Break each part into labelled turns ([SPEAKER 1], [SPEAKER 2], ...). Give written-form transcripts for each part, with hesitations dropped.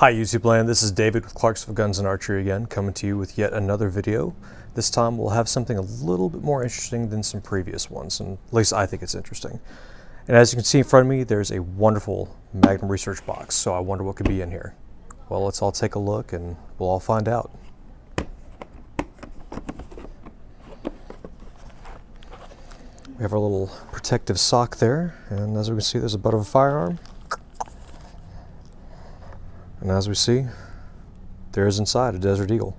[SPEAKER 1] Hi YouTube land, this is David with Clarksville Guns and Archery again, coming to you with yet another video. This time we'll have something a little bit more interesting than some previous ones, and at least I think it's interesting. And as you can see in front of me, there's a wonderful Magnum Research box, so I wonder what could be in here. Well, let's all take a look and we'll all find out. We have our little protective sock there, and as we can see, there's a butt of a firearm. And as we see, there is inside a Desert Eagle,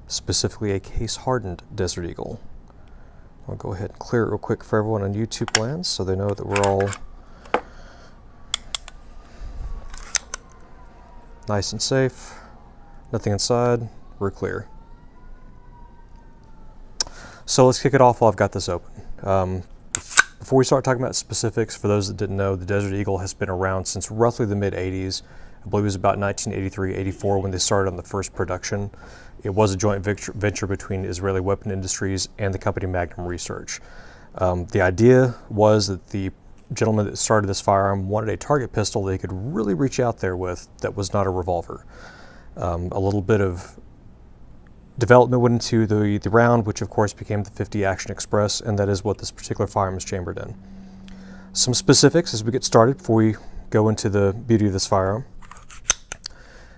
[SPEAKER 1] specifically a case-hardened Desert Eagle. I'll go ahead and clear it real quick for everyone on YouTube land so they know that we're all nice and safe. Nothing inside, we're clear. So let's kick it off while I've got this open. Before we start talking about specifics, for those that didn't know, the Desert Eagle has been around since roughly the mid-80s. I believe it was about 1983-84 when they started on the first production. It was a joint venture between Israeli Weapon Industries and the company Magnum Research. The idea was that the gentleman that started this firearm wanted a target pistol that he could really reach out there with that was not a revolver. A little bit of development went into the round, which of course became the 50 Action Express, and that is what this particular firearm is chambered in. Some specifics as we get started before we go into the beauty of this firearm.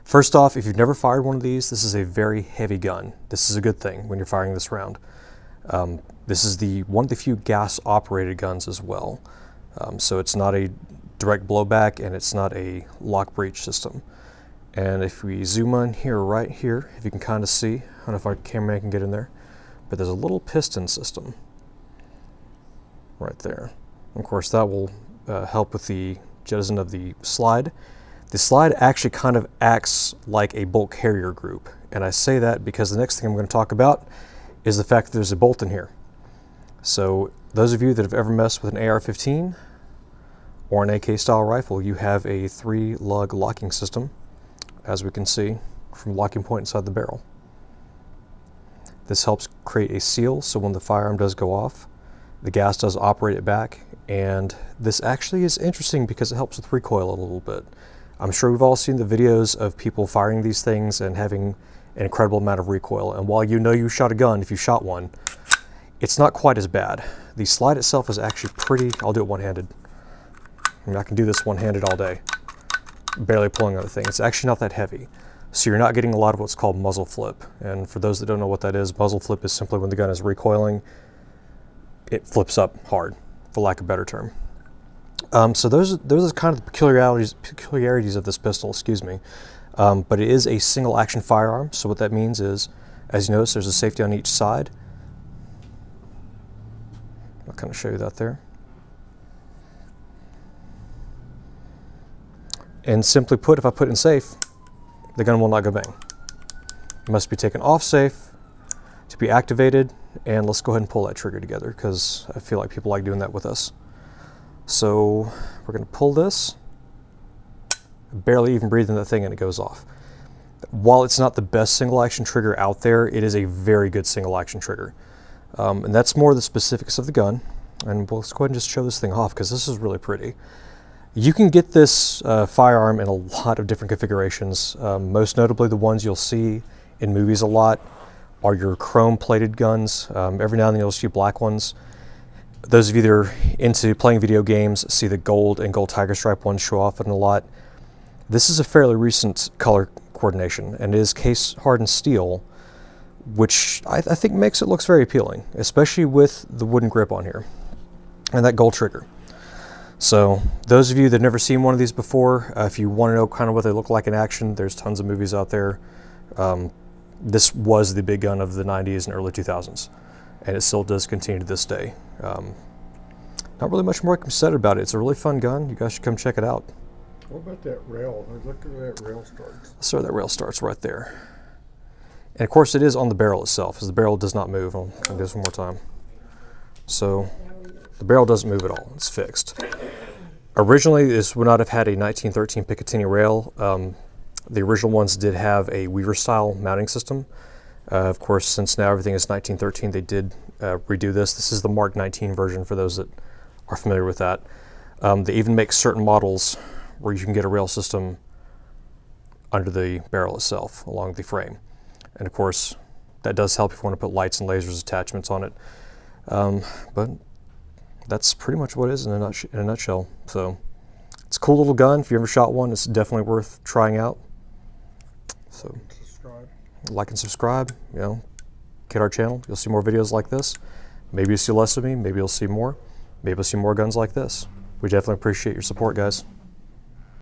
[SPEAKER 1] First off, if you've never fired one of these, this is a very heavy gun. This is a good thing when you're firing this round. This is one of the few gas-operated guns as well. So it's not a direct blowback and it's not a lock breech system. And if we zoom in here, right here, if you can kind of see, I don't know if our cameraman can get in there, but there's a little piston system right there. And of course, that will help with the jettison of the slide. The slide actually kind of acts like a bolt carrier group, and I say that because the next thing I'm going to talk about is the fact that there's a bolt in here. So those of you that have ever messed with an AR-15 or an AK style rifle, you have a 3-lug locking system, as we can see from locking point inside the barrel. This helps create a seal, so when the firearm does go off, the gas does operate it back, and this actually is interesting because it helps with recoil a little bit. I'm sure we've all seen the videos of people firing these things and having an incredible amount of recoil, and while you know you shot a gun if you shot one, it's not quite as bad. The slide itself is actually pretty, I'll do it one-handed. I mean, I can do this one-handed all day, barely pulling on the thing. It's actually not that heavy, so you're not getting a lot of what's called muzzle flip, and for those that don't know what that is, muzzle flip is simply when the gun is recoiling, it flips up hard, for lack of a better term. So those are kind of the peculiarities of this pistol, excuse me. But it is a single action firearm, so what that means is, as you notice, there's a safety on each side. I'll kind of show you that there. And simply put, if I put it in safe, the gun will not go bang. It must be taken off safe to be activated, and let's go ahead and pull that trigger together because I feel like people like doing that with us. So we're going to pull this, barely even breathing that thing, and it goes off. While it's not the best single action trigger out there, it is a very good single action trigger. And that's more the specifics of the gun. And let's go ahead and just show this thing off because this is really pretty. You can get this firearm in a lot of different configurations. Most notably, the ones you'll see in movies a lot are your chrome plated guns. Every now and then you'll see black ones. Those of you that are into playing video games see the gold and gold tiger stripe ones show off in a lot. This is a fairly recent color coordination, and it is case hardened steel, which I think makes it look very appealing, especially with the wooden grip on here and that gold trigger. So those of you that have never seen one of these before, if you want to know kind of what they look like in action, there's tons of movies out there. This was the big gun of the 90s and early 2000s, and it still does continue to this day. Not really much more I can say about it. It's a really fun gun. You guys should come check it out.
[SPEAKER 2] What about that rail? Look at that rail starts.
[SPEAKER 1] So that rail starts right there. And of course it is on the barrel itself, because the barrel does not move. I'll do this one more time. So the barrel doesn't move at all. It's fixed. Originally this would not have had a 1913 Picatinny rail. The original ones did have a Weaver style mounting system. Of course, since now everything is 1913, they did redo this. This is the Mark 19 version for those that are familiar with that. They even make certain models where you can get a rail system under the barrel itself, along the frame. And of course, that does help if you want to put lights and lasers attachments on it. But that's pretty much what it is in a nutshell. So it's a cool little gun. If you ever shot one, it's definitely worth trying out. So
[SPEAKER 2] Subscribe.
[SPEAKER 1] like and subscribe, you know, hit our channel. You'll see more videos like this. Maybe you'll see less of me, maybe you'll see more. Maybe you'll see more guns like this. We definitely appreciate your support, guys.